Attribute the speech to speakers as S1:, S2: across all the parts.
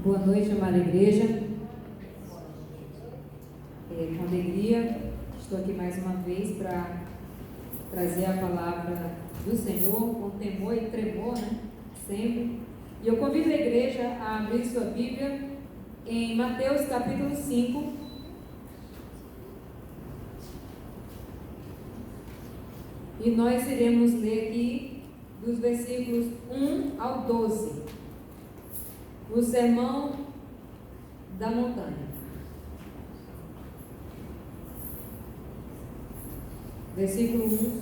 S1: Boa noite, amada igreja. Com alegria, estou aqui mais uma vez para trazer a palavra do Senhor, com temor e tremor, né? Sempre. E eu convido a igreja a abrir sua Bíblia em Mateus capítulo 5. E nós iremos ler aqui dos versículos 1 ao 12. O Sermão da Montanha. Versículo 1.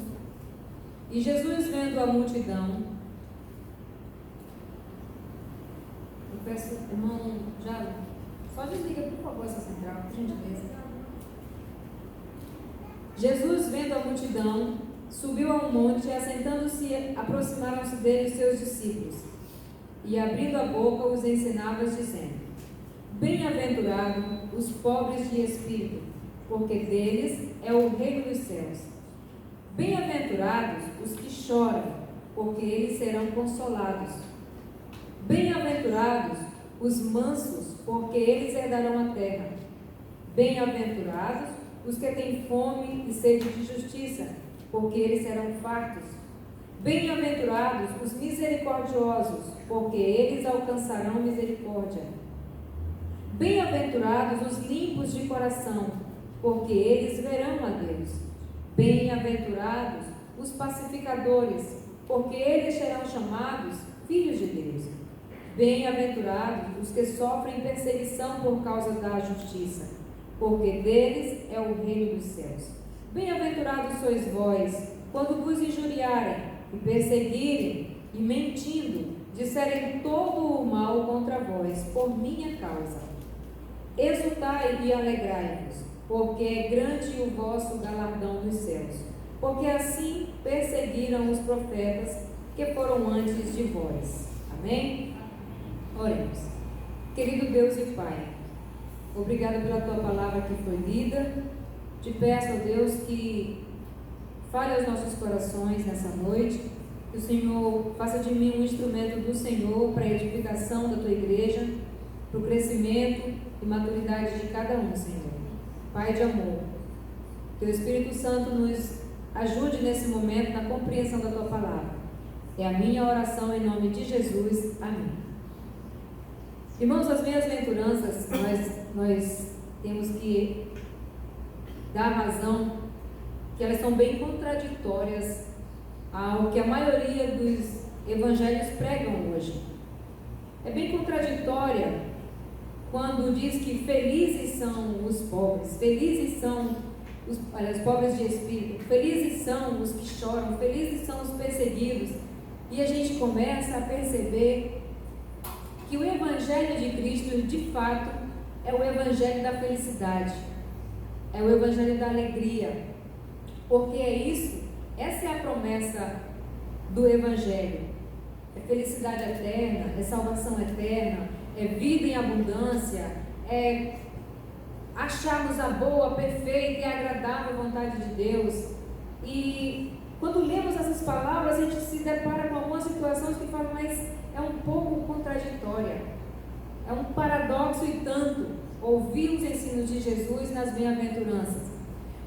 S1: E Jesus, vendo a multidão, eu peço, irmão, já, só desliga, por favor, essa central, por gentileza. Jesus, vendo a multidão, subiu a um monte e, assentando-se, aproximaram-se dele seus discípulos. E abrindo a boca os ensinava, dizendo: Bem-aventurados os pobres de espírito, porque deles é o reino dos céus. Bem-aventurados os que choram, porque eles serão consolados. Bem-aventurados os mansos, porque eles herdarão a terra. Bem-aventurados os que têm fome e sede de justiça, porque eles serão fartos. Bem-aventurados os misericordiosos, porque eles alcançarão misericórdia. Bem-aventurados os limpos de coração, porque eles verão a Deus. Bem-aventurados os pacificadores, porque eles serão chamados filhos de Deus. Bem-aventurados os que sofrem perseguição por causa da justiça, porque deles é o reino dos céus. Bem-aventurados sois vós, quando vos injuriarem e perseguirem, e mentindo, disserem todo o mal contra vós, por minha causa. Exultai e alegrai-vos, porque é grande o vosso galardão nos céus, porque assim perseguiram os profetas que foram antes de vós. Amém? Oremos. Querido Deus e Pai, obrigado pela Tua palavra que foi lida. Te peço, ó Deus, que fale aos nossos corações nessa noite, que o Senhor faça de mim um instrumento do Senhor para a edificação da Tua igreja, para o crescimento e maturidade de cada um, Senhor. Pai de amor, que o Espírito Santo nos ajude nesse momento na compreensão da Tua palavra. É a minha oração em nome de Jesus. Amém. Irmãos, as bem-aventuranças, nós temos que dar razão que elas são bem contraditórias ao que a maioria dos evangelhos pregam hoje. É bem contraditória quando diz que felizes são os pobres, felizes são os pobres de espírito, felizes são os que choram, felizes são os perseguidos, e a gente começa a perceber que o evangelho de Cristo, de fato, é o evangelho da felicidade, é o evangelho da alegria, porque é isso, essa é a promessa do evangelho, é felicidade eterna, é salvação eterna, é vida em abundância, é acharmos a boa, perfeita e agradável vontade de Deus. E quando lemos essas palavras, a gente se depara com algumas situações que falam, mas é um pouco contraditória, é um paradoxo e tanto ouvir os ensinos de Jesus nas bem-aventuranças.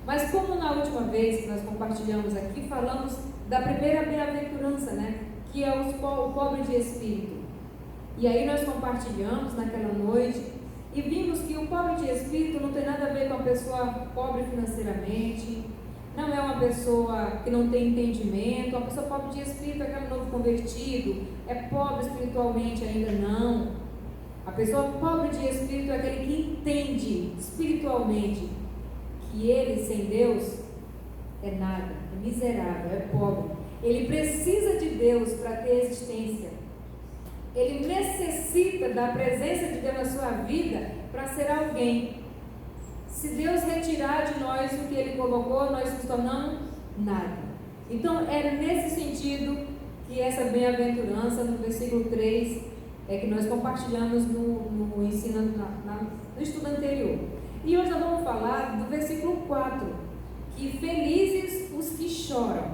S1: Mas como na última vez que nós compartilhamos aqui, falamos da primeira bem-aventurança, né? Que é o pobre de espírito. E aí nós compartilhamos naquela noite e vimos que o pobre de espírito não tem nada a ver com a pessoa pobre financeiramente, não é uma pessoa que não tem entendimento. Uma pessoa pobre de espírito é aquele novo convertido, é pobre espiritualmente ainda não. A pessoa pobre de espírito é aquele que entende espiritualmente que ele sem Deus é nada, é miserável, é pobre. Ele precisa de Deus para ter existência. Ele necessita da presença de Deus na sua vida para ser alguém. Se Deus retirar de nós o que Ele colocou, nós nos tornamos nada. Então, é nesse sentido que essa bem-aventurança, no versículo 3, é que nós compartilhamos no ensino, no estudo anterior. E hoje nós vamos falar do versículo 4, que felizes os que choram,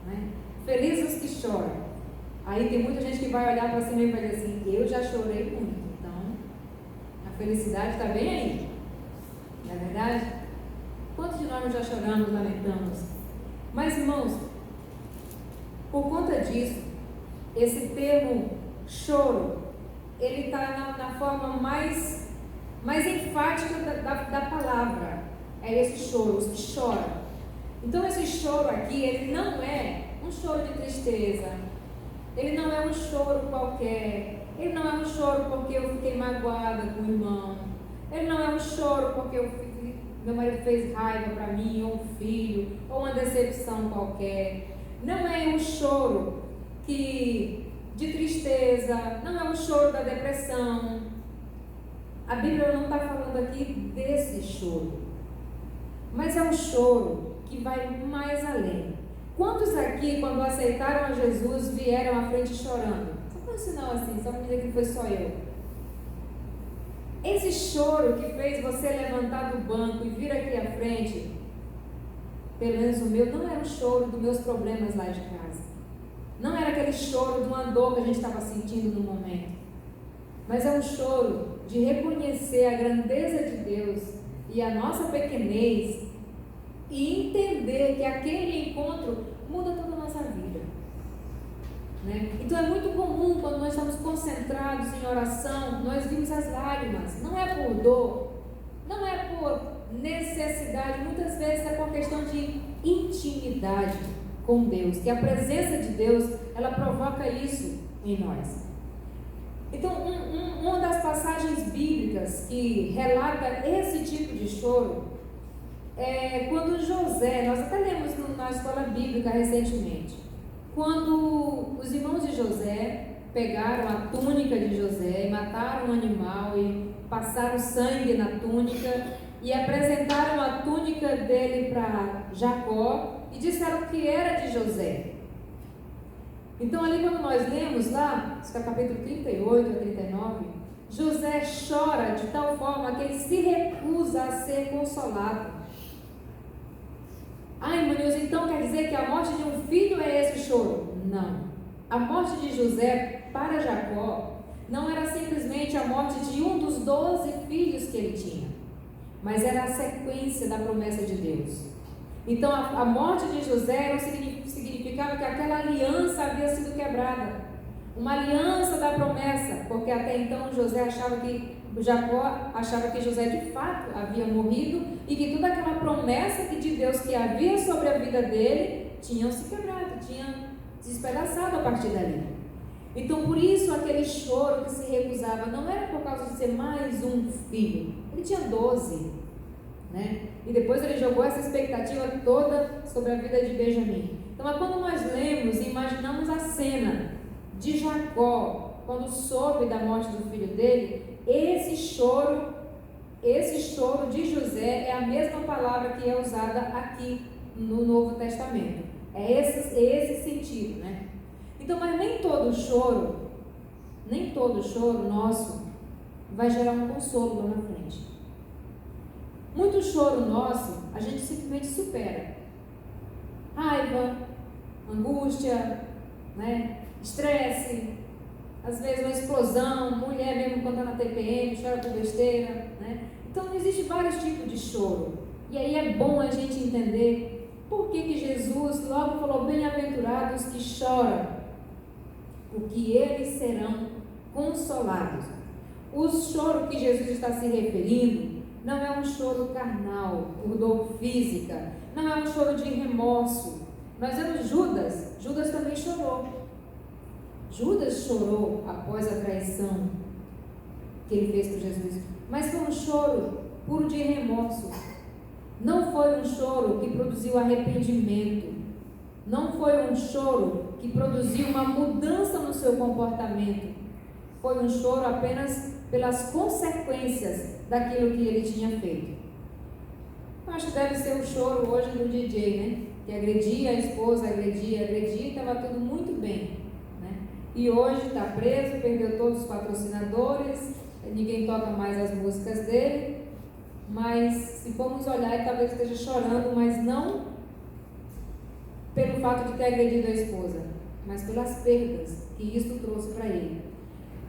S1: né? Felizes os que choram. Aí tem muita gente que vai olhar para cima e vai dizer assim: eu já chorei muito, então felicidade está bem aí. Não é verdade? Quantos de nós já choramos, lamentamos? Mas, irmãos, por conta disso, esse termo choro, ele está na forma mais enfática da palavra. É esse choro, os que choram. Então esse choro aqui, ele não é um choro de tristeza, ele não é um choro qualquer, ele não é um choro porque eu fiquei magoada com o irmão, ele não é um choro porque meu marido fez raiva para mim, ou um filho, ou uma decepção qualquer. Não é um choro de tristeza, não é um choro da depressão. A Bíblia não está falando aqui desse choro, mas é um choro que vai mais além. Quantos aqui, quando aceitaram a Jesus, vieram à frente chorando? Só para um sinal assim, só para dizer que foi só eu. Esse choro que fez você levantar do banco e vir aqui à frente, pelo menos o meu, não era o choro dos meus problemas lá de casa. Não era aquele choro de uma dor que a gente estava sentindo no momento. Mas é um choro de reconhecer a grandeza de Deus e a nossa pequenez e entender que aquele encontro muda toda a nossa vida, né? Então é muito comum quando nós estamos concentrados em oração, nós vimos as lágrimas. Não é por dor, não é por necessidade, muitas vezes é por questão de intimidade com Deus, que a presença de Deus, ela provoca isso em nós. Então, uma das passagens bíblicas que relata esse tipo de choro é quando José, nós até lemos na escola bíblica recentemente, quando os irmãos de José pegaram a túnica de José e mataram um animal e passaram sangue na túnica e apresentaram a túnica dele para Jacó e disseram que era de José. Então ali quando nós lemos lá, capítulo 38 a 39, José chora de tal forma que ele se recusa a ser consolado. Ai, Manilson, então quer dizer que a morte de um filho é esse choro? Não. A morte de José para Jacó não era simplesmente a morte de um dos 12 filhos que ele tinha, mas era a sequência da promessa de Deus. Então a morte de José significava que aquela aliança havia sido quebrada, uma aliança da promessa, porque até então Jacó achava que José de fato havia morrido e que toda aquela promessa de Deus que havia sobre a vida dele tinham se quebrado, tinham se despedaçado a partir dali. Então por isso aquele choro que se recusava não era por causa de ser mais um filho, ele tinha 12, né? E depois ele jogou essa expectativa toda sobre a vida de Benjamim. Então quando nós lemos e imaginamos a cena de Jacó, quando soube da morte do filho dele, esse choro de José é a mesma palavra que é usada aqui no Novo Testamento. É esse sentido, né? Então, mas nem todo choro nosso vai gerar um consolo lá na frente. Muito choro nosso, a gente simplesmente supera. Raiva, angústia, né? Estresse, às vezes uma explosão, mulher mesmo quando está na TPM, chora por besteira, né? Então existem vários tipos de choro. E aí é bom a gente entender por que Jesus logo falou: bem-aventurados que choram, porque eles serão consolados. O choro que Jesus está se referindo não é um choro carnal, por dor física, não é um choro de remorso. Nós vemos Judas também chorou. Judas chorou após a traição que ele fez por Jesus, mas foi um choro puro de remorso. Não foi um choro que produziu arrependimento, não foi um choro que produziu uma mudança no seu comportamento, foi um choro apenas pelas consequências daquilo que ele tinha feito. Eu acho que deve ser o choro hoje do DJ, né? Que agredia a esposa, agredia, e estava tudo muito bem, né? E hoje está preso, perdeu todos os patrocinadores, ninguém toca mais as músicas dele, mas se formos olhar, ele talvez esteja chorando, mas não pelo fato de ter agredido a esposa, mas pelas perdas que isso trouxe para ele.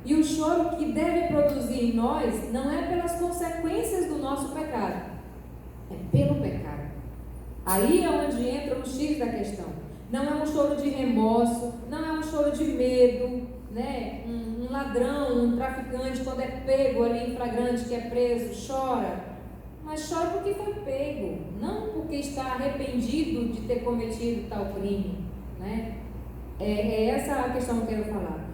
S1: E o choro que deve produzir em nós não é pelas consequências do nosso pecado, é pelo pecado. Aí é onde entra o X da questão. Não é um choro de remorso, não é um choro de medo, né? Um ladrão, um traficante, quando é pego ali em flagrante, que é preso, chora. Mas chora porque foi pego, não porque está arrependido de ter cometido tal crime, né? É essa a questão que eu quero falar.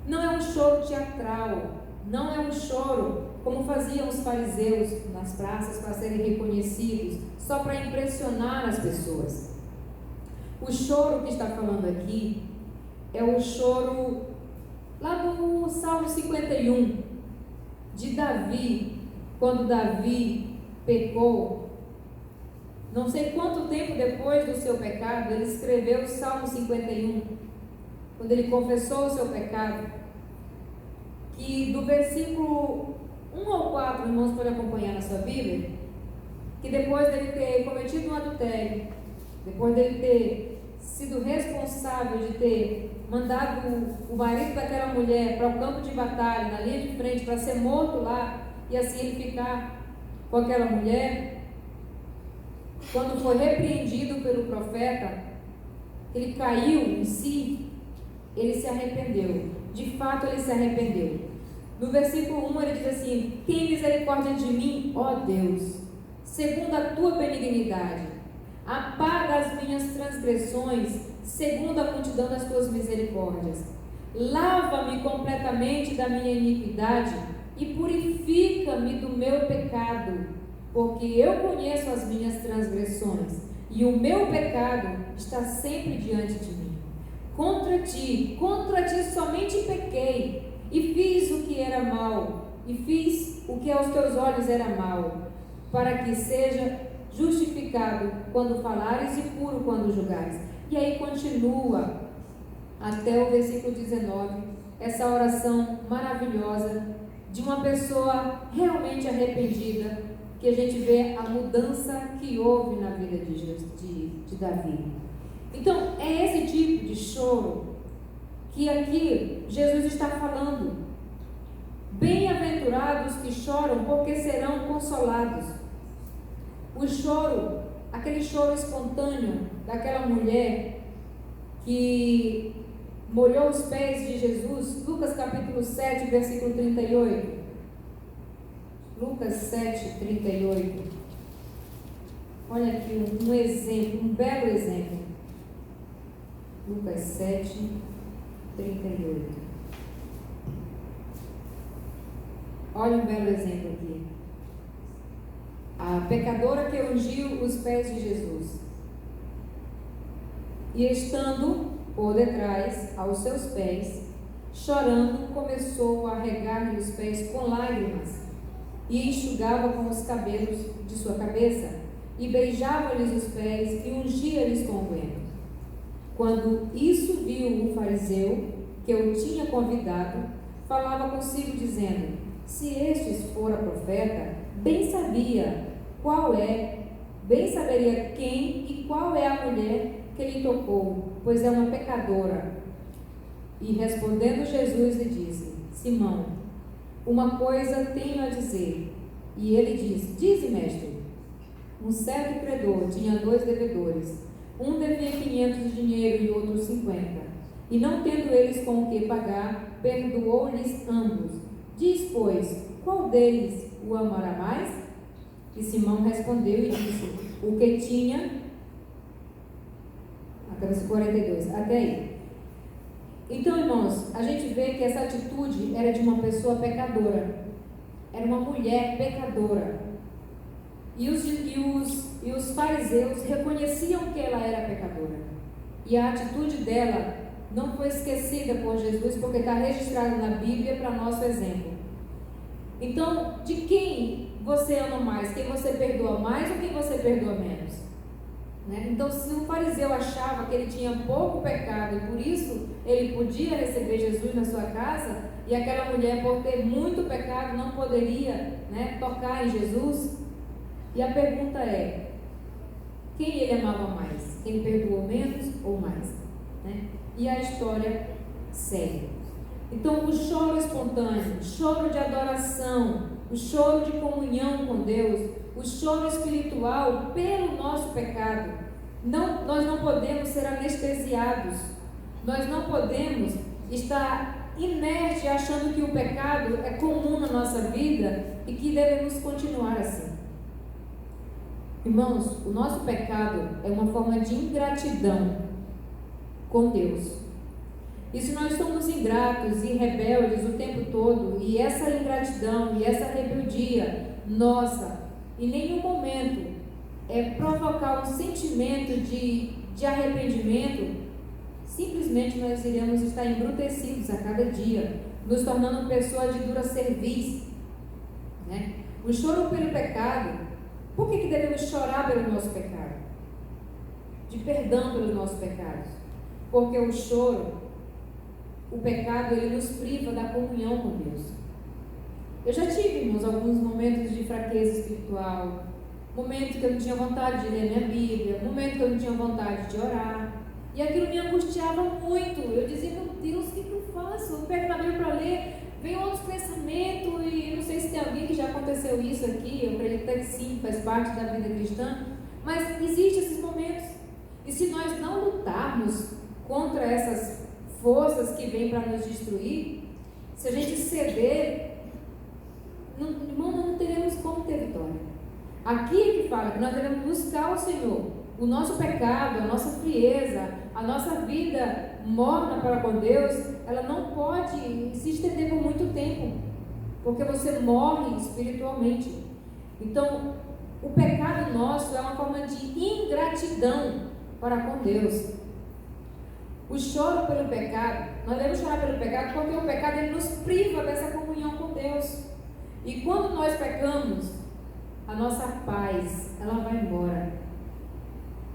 S1: Não é um choro teatral, não é um choro como faziam os fariseus nas praças para serem reconhecidos, só para impressionar as pessoas. O choro que está falando aqui é o choro lá do Salmo 51, de Davi, quando Davi pecou. Não sei quanto tempo depois do seu pecado, ele escreveu o Salmo 51, quando ele confessou o seu pecado, que do versículo 1 ao 4, irmãos, podem acompanhar na sua Bíblia, que depois dele ter cometido um adultério, depois dele ter sido responsável de ter mandado o marido daquela mulher para o campo de batalha, na linha de frente, para ser morto lá, e assim ele ficar com aquela mulher, quando foi repreendido pelo profeta, ele caiu em si, ele se arrependeu. De fato, ele se arrependeu. No versículo 1 ele diz assim: tem misericórdia de mim, ó Deus, segundo a tua benignidade. Apaga as minhas transgressões, segundo a multidão das tuas misericórdias. Lava-me completamente da minha iniquidade e purifica-me do meu pecado, porque eu conheço as minhas transgressões e o meu pecado está sempre diante de mim. Contra ti somente pequei e fiz o que era mal, e fiz o que aos teus olhos era mal, para que seja justificado quando falares e puro quando julgares. E aí continua até o versículo 19, essa oração maravilhosa de uma pessoa realmente arrependida, que a gente vê a mudança que houve na vida de Davi. Então, é esse tipo de choro que aqui Jesus está falando. Bem-aventurados que choram, porque serão consolados. O choro, aquele choro espontâneo daquela mulher que molhou os pés de Jesus, Lucas capítulo 7, versículo 38. Lucas 7, 38. Olha aqui um exemplo, um belo exemplo. Lucas 7, 38. Olha um belo exemplo aqui. A pecadora que ungiu os pés de Jesus. E estando por detrás, aos seus pés, chorando, começou a regar-lhe os pés com lágrimas, e enxugava com os cabelos de sua cabeça, e beijava-lhes os pés, e ungia-lhes com unguento. Quando isso viu um fariseu, que eu tinha convidado, falava consigo, dizendo: se estes fora profeta, bem saberia quem e qual é a mulher que lhe tocou, pois é uma pecadora. E respondendo Jesus lhe disse: Simão, uma coisa tenho a dizer. E ele disse: dize, mestre. Um certo credor tinha 2 devedores. Um devia 500 de dinheiro e outro 50. E não tendo eles com o que pagar, perdoou-lhes ambos. Diz, pois, qual deles o amará mais? E Simão respondeu e disse: o que tinha. Até o 42, até aí. Então, irmãos, a gente vê que essa atitude era de uma pessoa pecadora. Era uma mulher pecadora. E os fariseus reconheciam que ela era pecadora. E a atitude dela não foi esquecida por Jesus, porque está registrado na Bíblia para nosso exemplo. Então, de quem você ama mais? Quem você perdoa mais ou quem você perdoa menos? Né? Então, se o fariseu achava que ele tinha pouco pecado e por isso ele podia receber Jesus na sua casa, e aquela mulher, por ter muito pecado, não poderia, né, tocar em Jesus. E a pergunta é: quem ele amava mais? Quem perdoou menos ou mais? Né? E a história segue. Então, o choro espontâneo, o choro de adoração, o choro de comunhão com Deus, o choro espiritual pelo nosso pecado. Nós não podemos ser anestesiados, nós não podemos estar inerte achando que o pecado é comum na nossa vida e que devemos continuar assim. Irmãos, o nosso pecado é uma forma de ingratidão com Deus. E se nós somos ingratos e rebeldes o tempo todo, e essa ingratidão e essa rebeldia nossa, em nenhum momento provocar um sentimento de arrependimento, simplesmente nós iremos estar embrutecidos a cada dia, nos tornando pessoas de dura cerviz, né? O choro pelo pecado, por que devemos chorar pelo nosso pecado? De perdão pelos nossos pecados. Porque o choro, o pecado, ele nos priva da comunhão com Deus. Eu já tive, irmãos, alguns momentos de fraqueza espiritual, momentos que eu não tinha vontade de ler minha Bíblia, momentos que eu não tinha vontade de orar, e aquilo me angustiava muito. Eu dizia, meu Deus, o que eu faço? Eu pego na Bíblia para ler, vem outros pensamentos, e eu não sei se tem alguém que já aconteceu isso aqui, eu acredito que sim, faz parte da vida cristã, mas existem esses momentos, e se nós não lutarmos contra essas forças que vêm para nos destruir, se a gente ceder, irmão, não teremos como ter vitória. Aqui é que fala que nós devemos buscar o Senhor. O nosso pecado, a nossa frieza, a nossa vida morna para com Deus, ela não pode se estender por muito tempo, porque você morre espiritualmente. Então, o pecado nosso é uma forma de ingratidão para com Deus. O choro pelo pecado, nós devemos chorar pelo pecado porque o pecado ele nos priva dessa comunhão com Deus. E quando nós pecamos, a nossa paz, ela vai embora.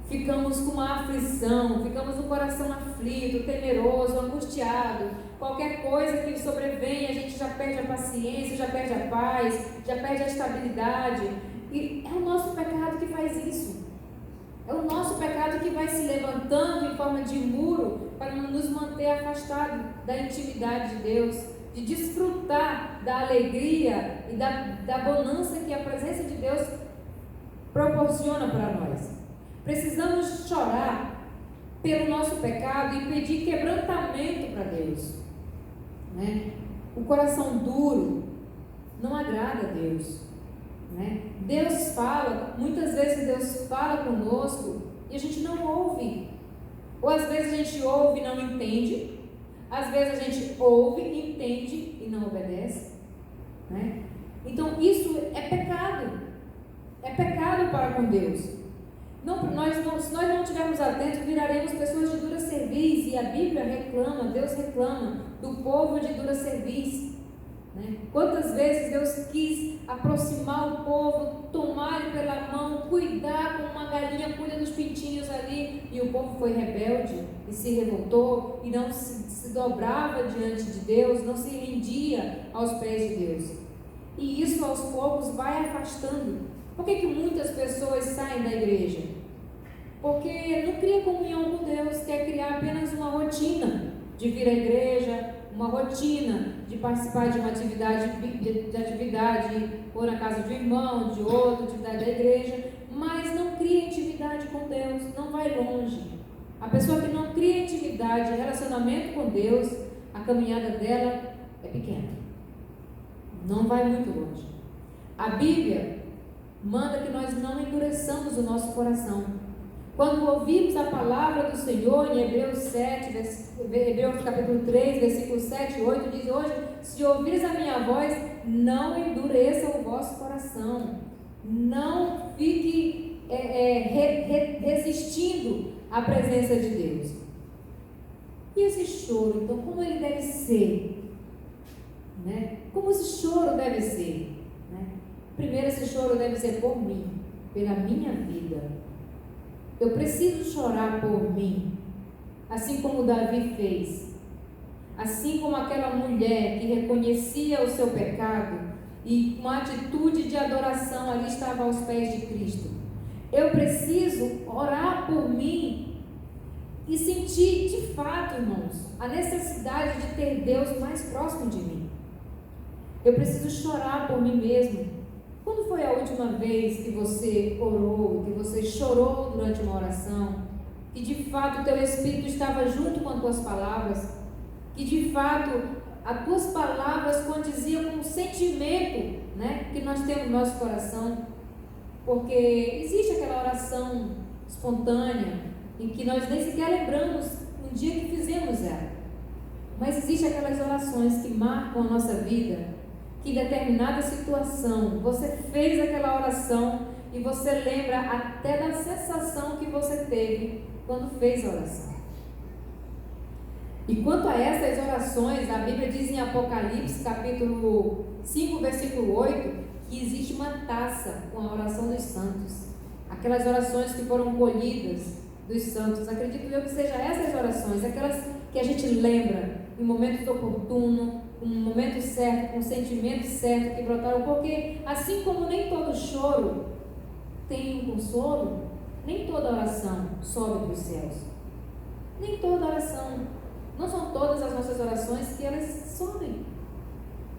S1: Ficamos com uma aflição, ficamos com o coração aflito, temeroso, angustiado. Qualquer coisa que sobrevém, a gente já perde a paciência, já perde a paz, já perde a estabilidade. E é o nosso pecado que faz isso. É o nosso pecado que vai se levantando em forma de muro para nos manter afastados da intimidade de Deus, de desfrutar da alegria e da bonança que a presença de Deus proporciona para nós. Precisamos chorar pelo nosso pecado e pedir quebrantamento para Deus, né? O coração duro não agrada a Deus, né? Deus fala, muitas vezes Deus fala conosco e a gente não ouve, ou às vezes a gente ouve e não entende, às vezes a gente ouve, entende e não obedece, né? Então isso é pecado para com Deus. Se nós não estivermos atentos, viraremos pessoas de dura cerviz, e a Bíblia reclama, Deus reclama do povo de dura cerviz, né? Quantas vezes Deus quis aproximar o povo, tomar ele pela mão, cuidar como uma galinha cuida dos pintinhos ali, e o povo foi rebelde e se revoltou e não se dobrava diante de Deus, não se rendia aos pés de Deus, e isso aos poucos vai afastando. Por que muitas pessoas saem da igreja? Porque não cria comunhão com Deus, quer criar apenas uma rotina de vir à igreja, uma rotina de participar de uma atividade, ou na casa de um irmão, de outro, atividade da igreja, mas não cria intimidade com Deus, não vai longe. A pessoa que não cria intimidade, relacionamento com Deus, a caminhada dela é pequena, não vai muito longe. A Bíblia manda que nós não endureçamos o nosso coração. Quando ouvimos a palavra do Senhor em Hebreus capítulo 3, versículos 7 e 8, diz: hoje, se ouvires a minha voz, não endureça o vosso coração, não fique resistindo à presença de Deus. E esse choro, então, como ele deve ser? Né? Como esse choro deve ser? Né? Primeiro, esse choro deve ser por mim, pela minha vida. Eu preciso chorar por mim, assim como Davi fez, assim como aquela mulher que reconhecia o seu pecado e com uma atitude de adoração ali estava aos pés de Cristo. Eu preciso orar por mim, e senti de fato, irmãos, a necessidade de ter Deus mais próximo de mim. Eu preciso chorar por mim mesmo. Quando foi a última vez que você orou, que você chorou durante uma oração, que de fato o teu Espírito estava junto com as tuas palavras, que de fato as tuas palavras condiziam com o sentimento, né, que nós temos no nosso coração? Porque existe aquela oração espontânea em que nós nem sequer lembramos um dia que fizemos ela, mas existe aquelas orações que marcam a nossa vida, que em determinada situação você fez aquela oração e você lembra até da sensação que você teve quando fez a oração. E quanto a essas orações, a Bíblia diz em Apocalipse, capítulo 5, versículo 8, que existe uma taça com a oração dos santos. Aquelas orações que foram colhidas dos santos. Acredito eu que sejam essas orações, aquelas que a gente lembra em momentos oportunos, com um momento certo, com um sentimento certo que brotaram. Porque assim como nem todo choro tem um consolo, nem toda oração sobe para os céus. Nem toda oração. Não são todas as nossas orações que elas sobem.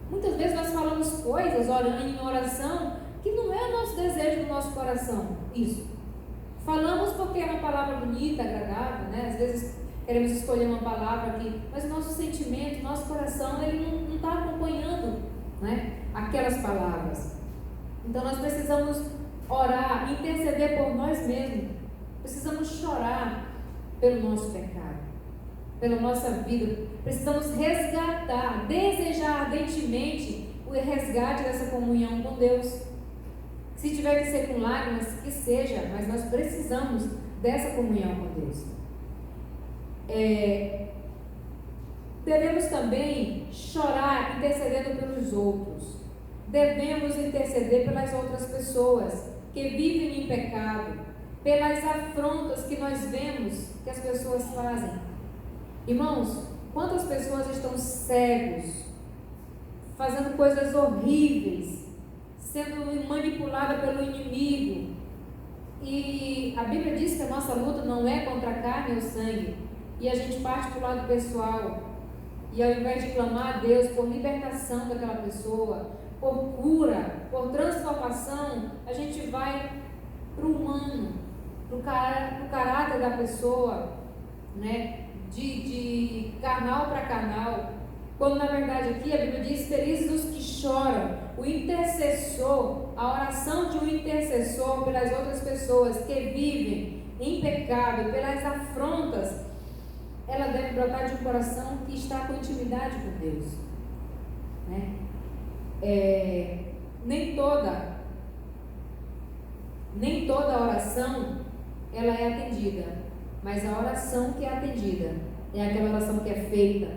S1: Muitas vezes nós falamos coisas, orando em oração, que não é o nosso desejo do nosso coração. Isso. Falamos porque é uma palavra bonita, agradável, né? Às vezes queremos escolher uma palavra aqui, mas o nosso sentimento, o nosso coração, ele não está acompanhando, né, aquelas palavras. Então nós precisamos orar, interceder por nós mesmos. Precisamos chorar pelo nosso pecado, pela nossa vida. Precisamos resgatar, desejar ardentemente o resgate dessa comunhão com Deus. Se tiver que ser com lágrimas, que seja, mas nós precisamos dessa comunhão com Deus. Devemos também chorar intercedendo pelos outros. Devemos interceder pelas outras pessoas que vivem em pecado, pelas afrontas que nós vemos que as pessoas fazem. Irmãos, quantas pessoas estão cegos, fazendo coisas horríveis, sendo manipuladas pelo inimigo? E a Bíblia diz que a nossa luta não é contra a carne ou sangue, e a gente parte para o lado pessoal, e ao invés de clamar a Deus por libertação daquela pessoa, por cura, por transformação, a gente vai para o humano, para o caráter da pessoa, né? De canal para canal, quando na verdade aqui a Bíblia diz: felizes os que choram. O intercessor, a oração de um intercessor pelas outras pessoas que vivem em pecado, pelas afrontas, ela deve brotar de um coração que está com intimidade com Deus, né? Nem toda oração ela é atendida, mas a oração que é atendida é aquela oração que é feita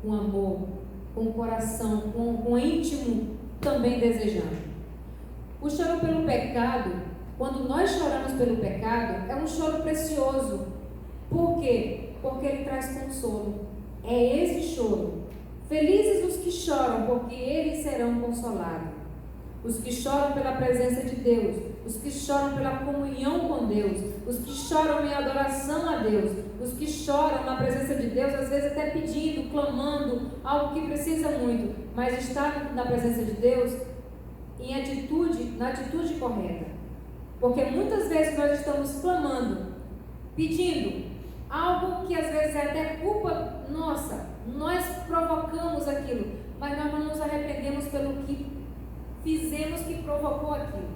S1: com amor, com coração, com íntimo também desejando. O choro pelo pecado, quando nós choramos pelo pecado, é um choro precioso. Por quê? Porque ele traz consolo. É esse choro. Felizes os que choram, porque eles serão consolados. Os que choram pela presença de Deus, os que choram pela comunhão com Deus, os que choram em adoração a Deus, os que choram na presença de Deus, às vezes até pedindo, clamando, algo que precisa muito, mas está na presença de Deus na atitude correta. Porque muitas vezes nós estamos clamando, pedindo algo que às vezes é até culpa nossa, nós provocamos aquilo, mas nós não nos arrependemos pelo que fizemos que provocou aquilo.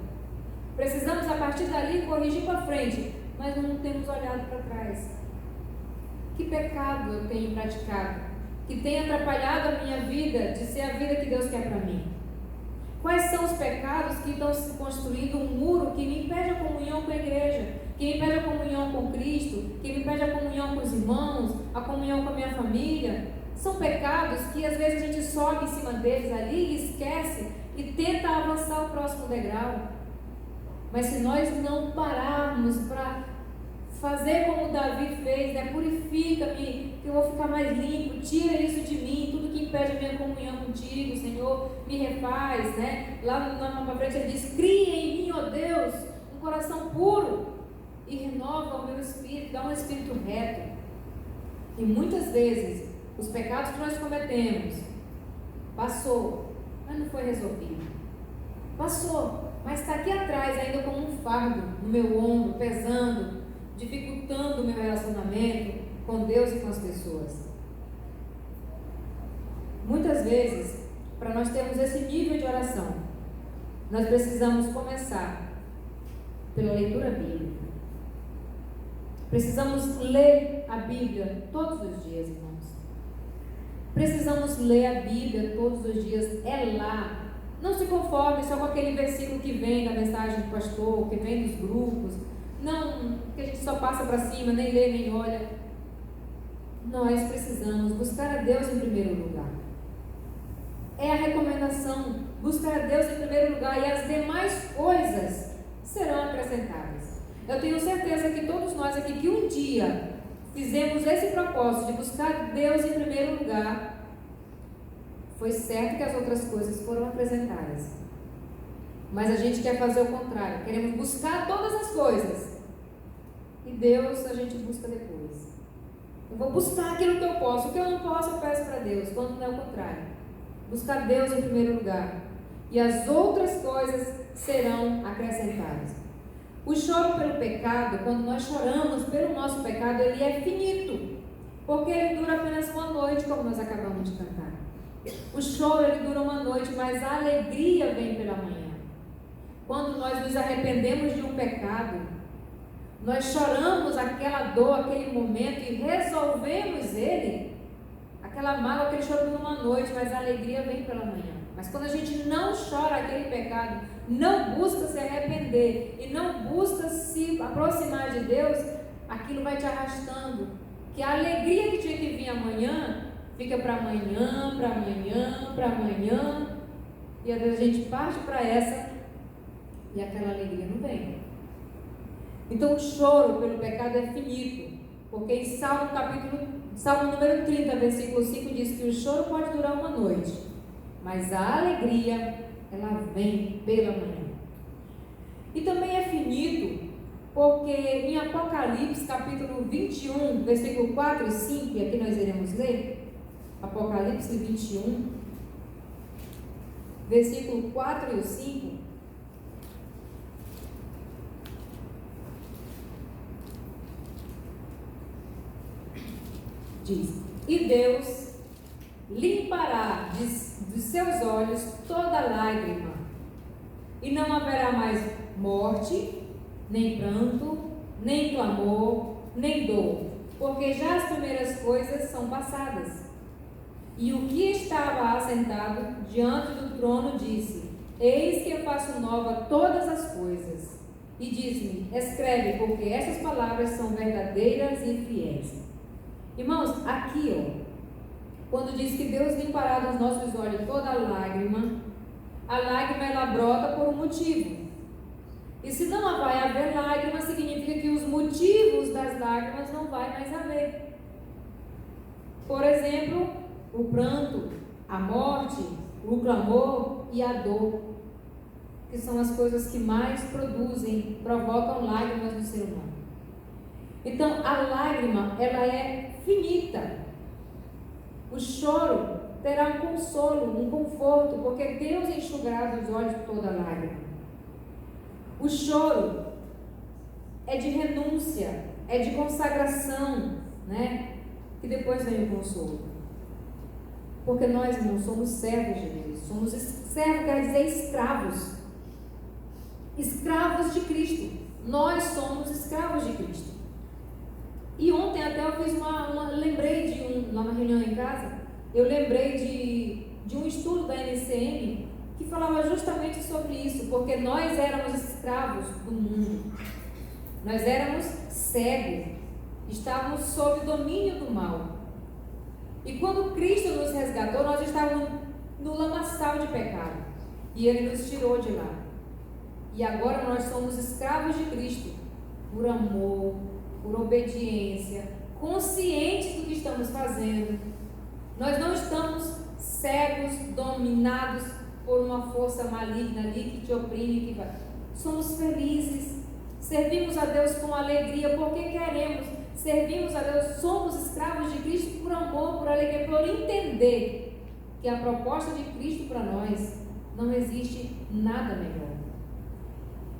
S1: Precisamos a partir dali corrigir para frente, mas não temos olhado para trás. Que pecado eu tenho praticado que tem atrapalhado a minha vida de ser a vida que Deus quer para mim? Quais são os pecados que estão se construindo um muro que me impede a comunhão com a igreja, que me impede a comunhão com Cristo, que me impede a comunhão com os irmãos, a comunhão com a minha família? São pecados que às vezes a gente sobe em cima deles ali e esquece e tenta avançar o próximo degrau. Mas se nós não pararmos para fazer como Davi fez, né? Purifica-me, que eu vou ficar mais limpo, tira isso de mim, tudo que impede a minha comunhão contigo, Senhor, me refaz, né? Lá na frente ele diz: cria em mim, ó Deus, um coração puro e renova o meu espírito, dá um espírito reto. E muitas vezes, os pecados que nós cometemos, passou, mas não foi resolvido. Passou, mas está aqui atrás ainda como um fardo no meu ombro, pesando, dificultando o meu relacionamento com Deus e com as pessoas. Muitas vezes, para nós termos esse nível de oração, nós precisamos começar pela leitura bíblica. Precisamos ler a Bíblia todos os dias, irmãos. Precisamos ler a Bíblia todos os dias. É lá. Não se conforme só com aquele versículo que vem da mensagem do pastor, que vem dos grupos. Não, que a gente só passa para cima, nem lê, nem olha. Nós precisamos buscar a Deus em primeiro lugar. É a recomendação. Buscar a Deus em primeiro lugar e as demais coisas serão acrescentadas. Eu tenho certeza que todos nós aqui que um dia fizemos esse propósito de buscar Deus em primeiro lugar, foi certo que as outras coisas foram acrescentadas. Mas a gente quer fazer o contrário. Queremos buscar todas as coisas. E Deus a gente busca depois. Eu vou buscar aquilo que eu posso. O que eu não posso eu peço para Deus. Quando não é o contrário. Buscar Deus em primeiro lugar. E as outras coisas serão acrescentadas. O choro pelo pecado, quando nós choramos pelo nosso pecado, ele é finito. Porque ele dura apenas uma noite, como nós acabamos de cantar. O choro ele dura uma noite, mas a alegria vem pela manhã. Quando nós nos arrependemos de um pecado, nós choramos aquela dor, aquele momento e resolvemos ele. Aquela mágoa, aquele choro dura uma noite, mas a alegria vem pela manhã. Mas quando a gente não chora aquele pecado, não busca se arrepender e não busca se aproximar de Deus, aquilo vai te arrastando. Que a alegria que tinha que vir amanhã, fica para amanhã, para amanhã, para amanhã. E às vezes a gente parte para essa e aquela alegria não vem. Então o choro pelo pecado é finito. Porque em Salmo número 30, versículo 5 diz que o choro pode durar uma noite, mas a alegria, ela vem pela manhã. E também é finito, porque em Apocalipse, capítulo 21, versículo 4 e 5, e aqui nós iremos ler, Apocalipse 21, versículo 4 e 5, diz: e Deus limpará dos seus olhos toda lágrima, e não haverá mais morte, nem pranto, nem clamor, nem dor, porque já as primeiras coisas são passadas. E o que estava assentado diante do trono disse: eis que eu faço nova todas as coisas. E diz-me: escreve, porque essas palavras são verdadeiras e fiéis. Irmãos, aqui, quando diz que Deus limpará dos nossos olhos toda a lágrima ela brota por um motivo. E se não vai haver lágrima, significa que os motivos das lágrimas não vai mais haver. Por exemplo, o pranto, a morte, o clamor e a dor, que são as coisas que mais provocam lágrimas no ser humano. Então, a lágrima, ela é finita. O choro terá um consolo, um conforto, porque Deus enxugará dos olhos toda a lágrima. O choro é de renúncia, é de consagração, né? E depois vem o consolo. Porque nós não somos servos de Deus, somos servos, quer dizer escravos. Escravos de Cristo. Nós somos escravos de Cristo. E ontem até eu fiz lembrei lá na reunião em casa, eu lembrei de um estudo da NCM que falava justamente sobre isso, porque nós éramos escravos do mundo, nós éramos cegos, estávamos sob o domínio do mal. E quando Cristo nos resgatou, nós estávamos no lamaçal de pecado, e Ele nos tirou de lá. E agora nós somos escravos de Cristo, por amor, por obediência, conscientes do que estamos fazendo. Nós não estamos cegos, dominados por uma força maligna ali que te oprime, somos felizes, servimos a Deus com alegria, porque queremos servimos a Deus, somos escravos de Cristo por amor, por alegria, por entender que a proposta de Cristo para nós não existe nada melhor.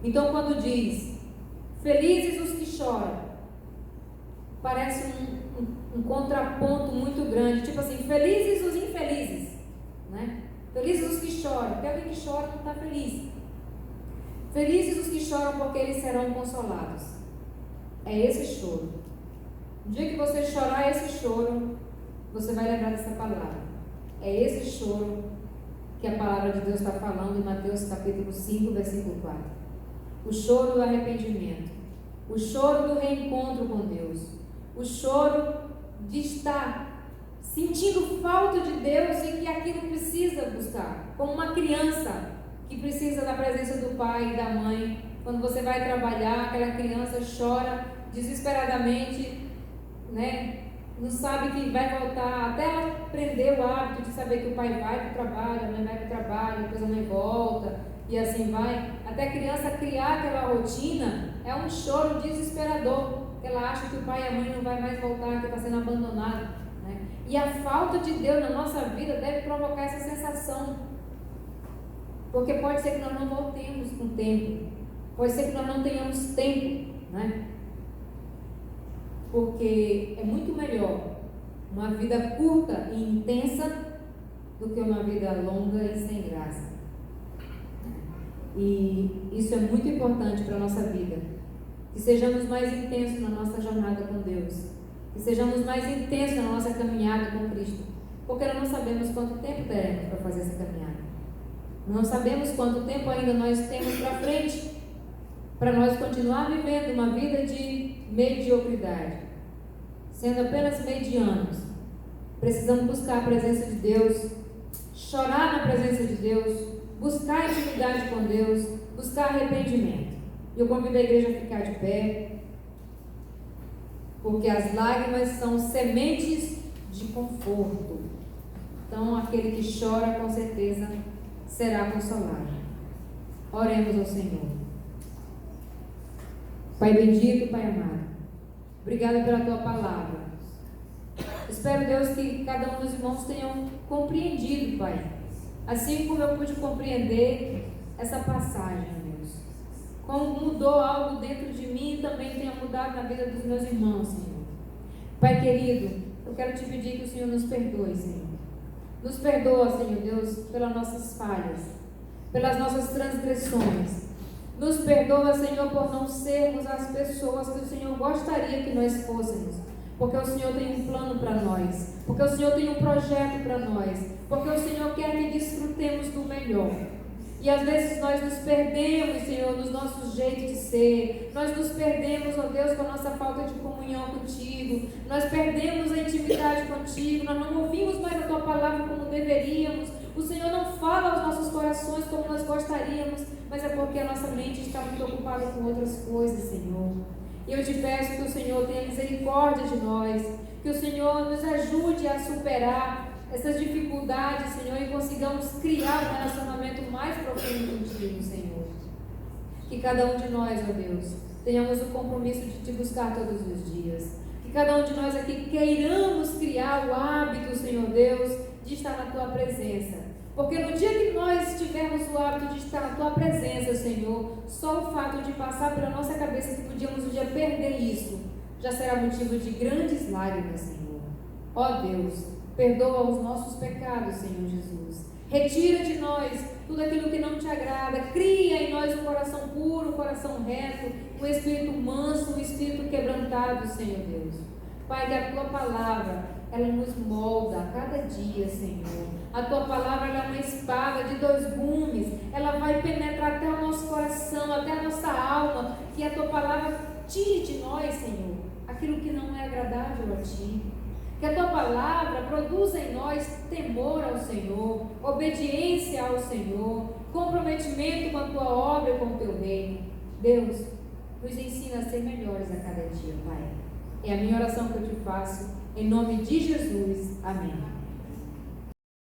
S1: Então, quando diz, felizes os que choram, parece um contraponto muito grande, tipo assim, felizes os infelizes, né? Felizes os que choram, porque alguém que chora não está feliz. Felizes os que choram, porque eles serão consolados. É esse choro. No dia que você chorar esse choro, você vai lembrar dessa palavra. É esse choro que a palavra de Deus está falando em Mateus capítulo 5, versículo 4. O choro do arrependimento, o choro do reencontro com Deus, o choro de estar sentindo falta de Deus e que aquilo precisa buscar, como uma criança que precisa da presença do pai e da mãe. Quando você vai trabalhar, aquela criança chora desesperadamente, né? Não sabe que vai voltar, até ela aprender o hábito de saber que o pai vai para o trabalho, a mãe vai para o trabalho, depois a mãe volta, e assim vai. Até a criança criar aquela rotina, é um choro desesperador. Ela acha que o pai e a mãe não vai mais voltar, que está sendo abandonado, né? E a falta de Deus na nossa vida deve provocar essa sensação. Porque pode ser que nós não voltemos com o tempo. Pode ser que nós não tenhamos tempo, né? Porque é muito melhor uma vida curta e intensa do que uma vida longa e sem graça. E isso é muito importante para a nossa vida. Que sejamos mais intensos na nossa jornada com Deus. Que sejamos mais intensos na nossa caminhada com Cristo. Porque nós não sabemos quanto tempo teremos para fazer essa caminhada. Não sabemos quanto tempo ainda nós temos para frente para nós continuar vivendo uma vida de mediocridade, sendo apenas medianos. Precisamos buscar a presença de Deus, chorar na presença de Deus, buscar intimidade com Deus, buscar arrependimento. Eu convido a igreja a ficar de pé, porque as lágrimas são sementes de conforto. Então, aquele que chora, com certeza, será consolado. Oremos ao Senhor. Pai bendito, Pai amado, obrigada pela Tua palavra. Espero, Deus, que cada um dos irmãos tenham compreendido, Pai, assim como eu pude compreender essa passagem, Deus. Como mudou algo dentro de mim, também tenha mudado na vida dos meus irmãos, Senhor. Pai querido, eu quero te pedir que o Senhor nos perdoe, Senhor. Nos perdoa, Senhor Deus, pelas nossas falhas, pelas nossas transgressões. Nos perdoa, Senhor, por não sermos as pessoas que o Senhor gostaria que nós fôssemos. Porque o Senhor tem um plano para nós. Porque o Senhor tem um projeto para nós. Porque o Senhor quer que desfrutemos do melhor. E às vezes nós nos perdemos, Senhor, nos nossos jeitos de ser. Nós nos perdemos, ó Deus, com a nossa falta de comunhão contigo. Nós perdemos a intimidade contigo. Nós não ouvimos mais a Tua palavra como deveríamos. O Senhor não fala aos nossos corações como nós gostaríamos, mas é porque a nossa mente está muito ocupada com outras coisas, Senhor. E eu te peço que o Senhor tenha misericórdia de nós, que o Senhor nos ajude a superar essas dificuldades, Senhor, e consigamos criar um relacionamento mais profundo contigo, Senhor. Que cada um de nós, ó Deus, tenhamos o compromisso de te buscar todos os dias. Que cada um de nós aqui queiramos criar o hábito, Senhor Deus, de estar na Tua presença. Porque no dia que nós tivermos o hábito de estar na Tua presença, Senhor, só o fato de passar pela nossa cabeça que podíamos um dia perder isso, já será motivo de grandes lágrimas, Senhor. Ó Deus, perdoa os nossos pecados, Senhor Jesus. Retira de nós tudo aquilo que não te agrada. Cria em nós um coração puro, um coração reto, um espírito manso, um espírito quebrantado, Senhor Deus. Pai, que a Tua palavra, ela nos molda a cada dia, Senhor. A Tua palavra, ela é uma espada de 2 gumes. Ela vai penetrar até o nosso coração, até a nossa alma. Que a Tua palavra tire de nós, Senhor, aquilo que não é agradável a Ti. Que a Tua palavra produza em nós temor ao Senhor, obediência ao Senhor, comprometimento com a Tua obra e com o Teu reino. Deus, nos ensina a ser melhores a cada dia, Pai. É a minha oração que eu te faço, em nome de Jesus. Amém.